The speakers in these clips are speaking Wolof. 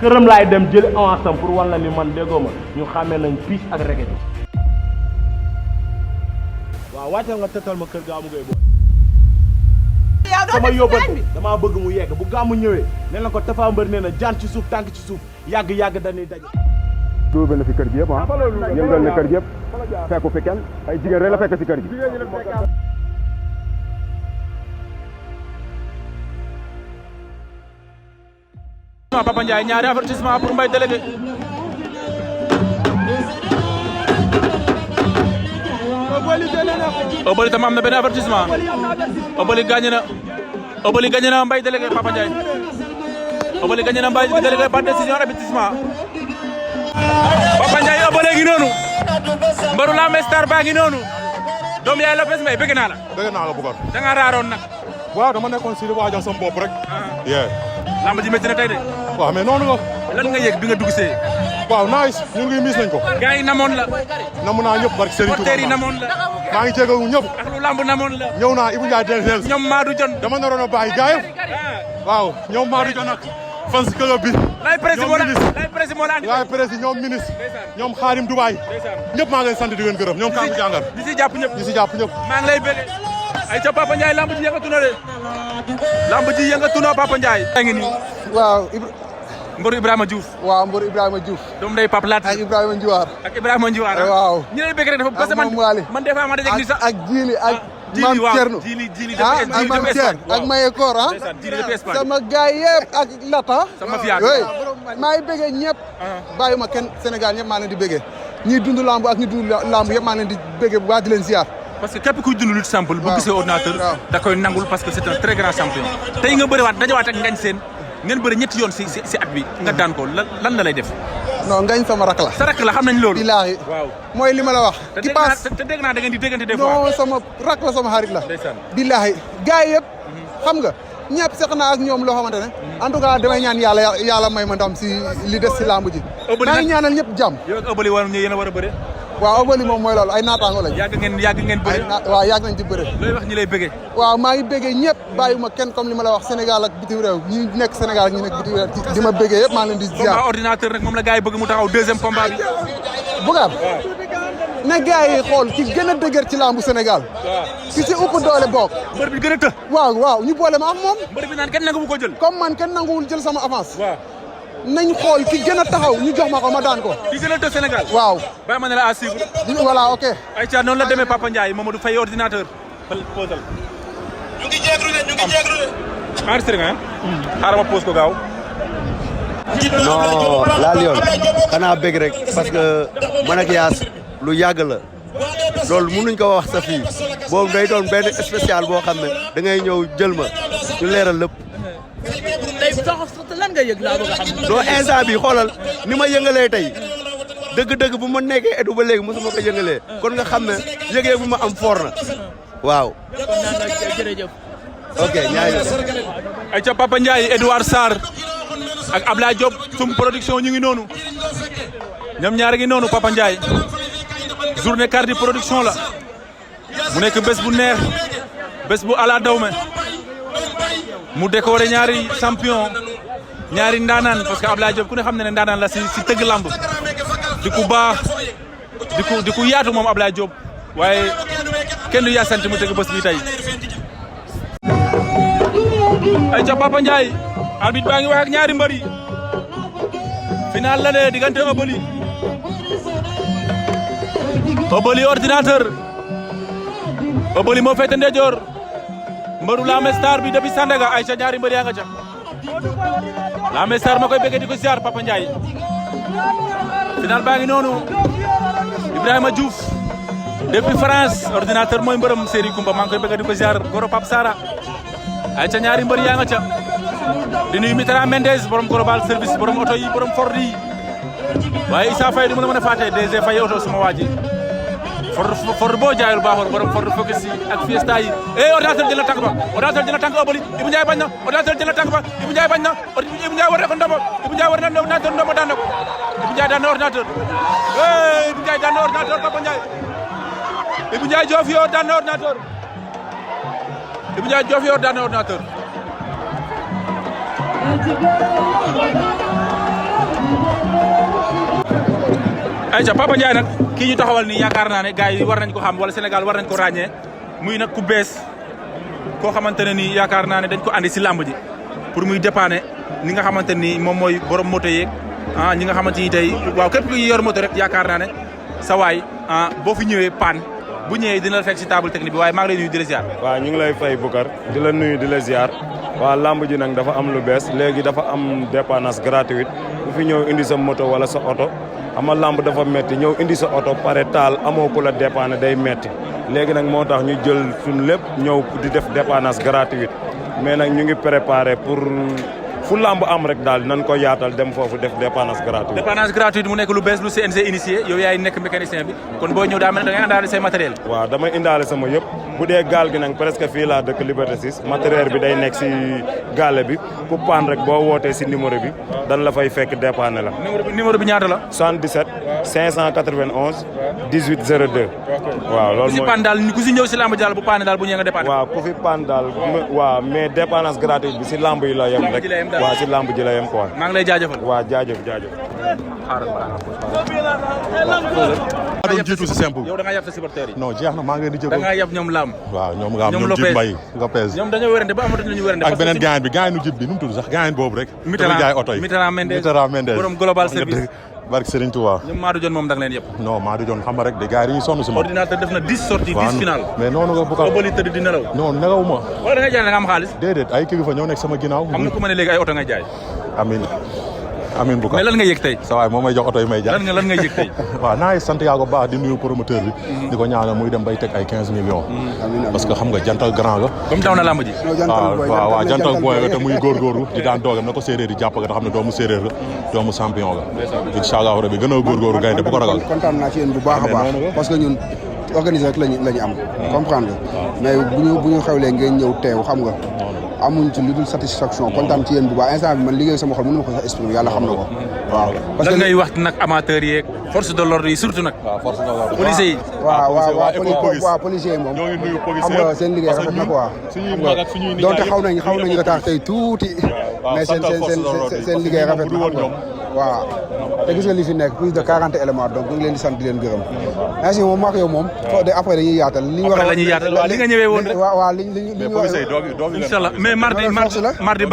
këram laay dem jël avance am pour wan la ni man déggoo ma ñu xàmmee nañ piis ak reket yi. waaw wàccal nga tëtal ma kër Gamou Gueye booy. sama yóbbante damaa bëgg mu yegg bu Gamou ñëwee nee na ko Tapha Mbeur nee na jaan ci suuf tànk ci suuf yàgg dañuy daje. duubal na fi kër gi yëpp ah yëngal na kër gi yëpp fekku fi kenn ay jigéen rek la fekk si kër gi. Papa Ndiaye ñaari avertissement pour Mbaye délégué. Obali tam am na benn avertissement. Obali gagné na Mbaye délégué Papa Ndiaye. Obali gagné na Mbaye délégué par décision avertissement. Papa Ndiaye Obali ngi noonu. Mbaru la Star baa ngi noonu. doomu yaay Lopez Mbaye bëgg naa la. bëgg naa la Boucar. da nga raaroon nag. waaw dama nekkoon si waajal sama bopp rek. lamb ji métti na tey de. waaw mais noonu la. lan nga yëg bi nga dugg see. waaw nice ñun ngi miis nañ ko. gars yi namoon la. namu naa ñëpp barke Serigne Touba yi namoon la. maa ngi jégalu ñëpp. ak lu lamb namoon la. ñëw naa Ibou Ndiaye del ñoom Madou Jon. dama naroon a bàyyi gars yëpp. waaw ñoom Madou Jon ak fans club bi. lay prési moo la andi. laay prési ñoom ministre. ñoom Xaarim Dubaay. ñëpp maa ngi leen sant di leen gërëm ñoom Kaamu Jàngar. di si jàpp ñëpp. maa ngi lay bëgg. ay ca Papa Ndiaye lamb ji yëngatu na de. lamb ji yëngatu na Papa Ndiaye. yaa ngi nii. waaw. Mboru Ibrahima Diouf. waaw Mboru Ibrahima Diouf. doomu ndey Pape Lat. ak Ibrahima Ndiouar. waaw. ñi lay bëgg rek dafa parce que man des fois ma dajeeg ni sax. ak Jili ak. Maam Thierno Jili ak Maam Thierno ak Maye Koor sama gaay yëpp ak Lata. sama fiyaat maa ngi bëggee ñëpp. bàyyuma kenn Sénégal ñëpp maa leen di bëggee. ñiy dund lamb ak ñi dund lamb yëpp maa leen di bëggee bu baax di leen ziar. parce que képp kuy dund lutte simple bu gisee ordinateur da koy nangul parce que c'est un très grand champion. tey nga bëriwaat dajawaat ak Ngagne Sène ngeen bëri ñetti yoon si at bi nga daan ko lan la lay def. non Ngagne sama rak la. sa rak la xam nañ loolu. bilaahi waaw mooy li ma la wax. te dégg naa da ngeen di déggante des fois. non sama rak la sama xarit la. bilaahi gars yi yëpp xam nga ñëpp seq naa ak ñoom loo xamante ne. en tout cas damay ñaan yàlla may ma ndam si li des si lamb ji. maa ngi ñaanal ñëpp jàmm. yow ak Obali war yéen a war a bëre. waaw Obali moom mooy loolu ay naataango lañ. yàgg ngeen bëre. waaw yàgg nañ ci bëre. looy wax ñi lay bëggee. waaw maa ngi bëggee ñëpp bàyyiwuma kenn comme li ma la wax Sénégal ak bitim réew ñi nekk Sénégal ak ñi nekk bitim réew di ma bëggee yëpp maa ngi leen di ziar. combat ordinateur nag moom la gars yi bëgg mu taxaw deuxième combat bi. Boucar na gars yi xool ki gën a dëgër ci lambu Sénégal. ki ci ëpp doole bokk. mbër bi gën a të. waaw ñu boole ma am moom. mbër bi naan kenn nangu ko jël. comme man kenn nanguwul jël sama avance. waaw nañ xool ki gën a taxaw ñu jox ma ko ma daan ko. ki gën a të Sénégal. waaw. bàyyi ma ne la à suivre. voilà ok. ayca noonu la demee Papa Ndiaye Mamadou Faye ordinateur. posal. ñu ngi jéeglu de. enregistré nga xaaral ma pose ko gaaw. non laal yoon xanaa bëgg rek parce que man ak Yaas lu yàgg la loolu mënuñ ko wax sa fii boobu day doon benn spécial boo xam ne da ngay ñëw jël ma ñu leeral lépp. tey lan nga yëg laa bëgg a xam. doo instant bi xoolal ni ma yëngalee tey dëgg-dëgg bu ma nekkee etu ba léegi mosuma ko yëngalee kon nga xam ne yëgee bu ma am foor na waaw. kon naa nga jërëjëf. ok ñaari. ayca Papa Ndiaye Edouard Sarr ak Ablaye Diop sum production ñu ngi noonu ñoom ñaar ngi noonu Papa Ndiaye journée Cardi production la mu nekk bés bu neex bés bu ala dawme mu décoré ñaari champion ñaari ndaanaan parce que Ablaye Diop ku ne xam ne ndaanaan la si tëgg lamb di ku baax di ku yaatu moom Ablaye Diop waaye kenn du yaasanti mu tëgg bés bi tey ayca Papa Ndiaye arbitre baa ngi wax ak ñaari mbër yi final la de diggante Obali ordinateur Obali moo féete ndeyjoor mbëru Lamé Star bi depuis Sandaga ayca ñaari mbër yaa nga ca Lamé Star ma koy bëgg di ko ziar Papa Ndiaye final baa ngi noonu Ibrahima Diouf depuis France ordinateur mooy mbërëm Serigne Koumba maa ngi koy bëgg di ko ziar Goro Pape Sara ayca ñaari mbër yaa nga ca di nuyu Mitterrand Mendes borom global service borom oto yi borom Ford yi waaye Issa Faye du mën a fàtte DG Faye oto sama waa ji Ford boo jaayul baaxul borom Ford Focus yi ak Fiesta yi ordinateur jël na tànk ba ordinateur jël na tànk Obali Ibou Ndiaye bañ na ordinateur jël na tànk ba Ibou Ndiaye bañ na Ibou Ndiaye war na ko ndombo Ibou Ndiaye war na ordinateur ndombo daan na ko Ibou Ndiaye daan na ordinateur Ibou Ndiaye daan na ordinateur Papa Ndiaye Ibou Ndiaye Diofior daan na ordinateur Ibou Ndiaye Diofior daan na ordinateur ayca Papa Ndiaye nag kii ñu taxawal nii yaakaar naa ne gars yi war nañ ko xam wala Sénégal war nañ ko ràññee muy nag ku bees koo xamante ne nii yaakaar naa ne dañ ko andi si làmb ji pour muy dépanner ni nga xamante ni moom mooy borom moto yeeg ñi nga xamante ni tey waaw képp ku yor moto rek yaakaar naa ne sa waay boo fi ñëwee paan bu ñëwee dina la fekk si table technique bi waaye maa ngi lay nuyu di la ziar. waaw ñu ngi lay fay Boucar di la nuyu di la ziar waaw lamb ji nag dafa am lu bees léegi dafa am dépannage gratuite bu fi ñëw indi sa moto wala sa oto ama lamb dafa metti ñëw indi sa oto pare taal amoo ku la dépanner day metti léegi nag moo tax ñu jël suñu lépp ñëw di def dépannage gratuite mais nag ñu ngi préparé pour fu lamb am rek daal nañ ko yaatal dem foofu def dépannage gratuite. dépannage gratuite mu nekk lu bees lu CNG initié yow yaay nekk mécanicien bi kon boo ñëw daa mel ne da ngay àndaale say matériel. waaw damay indaale sama yëpp bu dee gaal gi nag presque fii laa dëkk Liberté 6 matériel bi day nekk si gaale bi ku paan rek boo wootee si numéro bi dan la fay fekk dépanner la. numéro bi ñaata la. 77 591 18 02. waaw loolu mooy ku si paan daal ku si ñëw si lamb ji daal bu paane daal bu ñëwee nga dépanner. waaw ku fi paan daal waaw mais dépannage gratuite bi si lamb yi la yem rek. waaw si lamb ji la yem quoi. maa ngi lay jaajëfal. waaw jaajëf. maa doon jiitu si simple. yow da nga yab sa supporters yi. non jeex na maa ngi leen di jégalu. da nga yab ñoom lamb. waaw ñoom nga am ñoom Jib Mbaye nga pèse. ñoom dañoo wérante ba amatuñu lu ñu wérante. ak beneen gaañ bi gaañu Jib bi nu mu tudd sax gaañ boobu rek. Mitterrand Mendes borom global service. barke Serigne Touba. ñoom Madou Dione moom da nga leen yëpp. non Madou Dione xam nga rek de gars yi dañuy sonn si ma. ordinateur def na 10 sorties 10 final. mais noonu nga Boucar Obali tëdd di nelaw. non nelaw ma. wala da ngay jaay da nga am xaalis. déedéet ay kilifa ñoo nekk sama ginnaaw. am na ku ma ne léegi ay oto ngay jaay. amiin Boucar mais lan nga yëg tey. sa waay moom may jox oto yi may jaay. lan nga yëg tey. waaw naa ngi sant yaa ko baax di nuyu promoteur bi. di ko ñaanal muy dem bay teg ay 15 millions. parce que xam nga jantal grand ga. comme daw na lamb ji. waaw jantal boy nga te muy góorgóorlu di daan doogam na ko séeréer di jàpp nga te xam ne doomu séeréer la doomu champion la. incha allah rabbi gën a góorgóorlu gaynde bu ko ragal. kontaan naa ci yéen bu baax a baax parce que ñun organiser rek lañu am. comprendre mais bu ñu xewlee ngeen ñëw teew xam nga. amuñ ci lu dul satisfaction kontaan ci yéen bu baax instant bi man liggéey sama xol mënu ma ko sax exprimer yàlla xam na ko waaw. parce que lan ngay wax nag amateurs yeeg force de l'ordre yi surtout nag. waaw force de l'ordre policiers yi. waaw policiers yi moom. ñoo ngi nuyu police xam nga seen liggéey rafet na quoi. donte xaw nañu retard tey tuuti. mais seen liggéey rafet na xam nga waaw. te gis nga li fi nekk plus de 40 éléments donc ñu ngi leen di sant di leen gërëm. ainsi moom maak yow moom. après dañuy yaatal li ñu war a. li nga ñëwee woon rek. waaw li ñu war a. inchallah mais mardi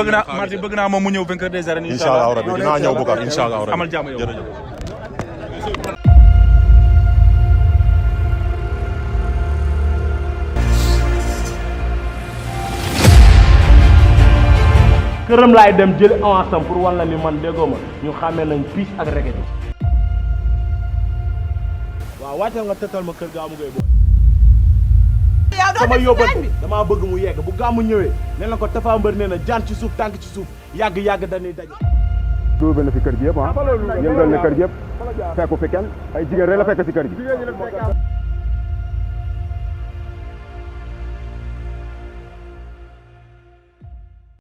bëgg naa moom mu ñëw vainqueur des arènes. inchallah rabbi dinaa ñëw Boucar inchallah rabbi. amal jàmm yow këram laay dem jël avance am pour wan la ni man déggoo ma ñu xàmmee nañ piis ak reket bi. waaw wàccal nga tëtal ma kër Gamou Gueye booy. sama yóbbante damaa bëgg mu yegg bu Gamou ñëwee nee na ko Tapha Mbeur nee na jaan ci suuf tànk ci suuf yàgg dañuy daje. duubal na fi kër gi yëpp yëngal na kër gi yëpp fekku fi kenn ay jigéen rek la fekk si kër gi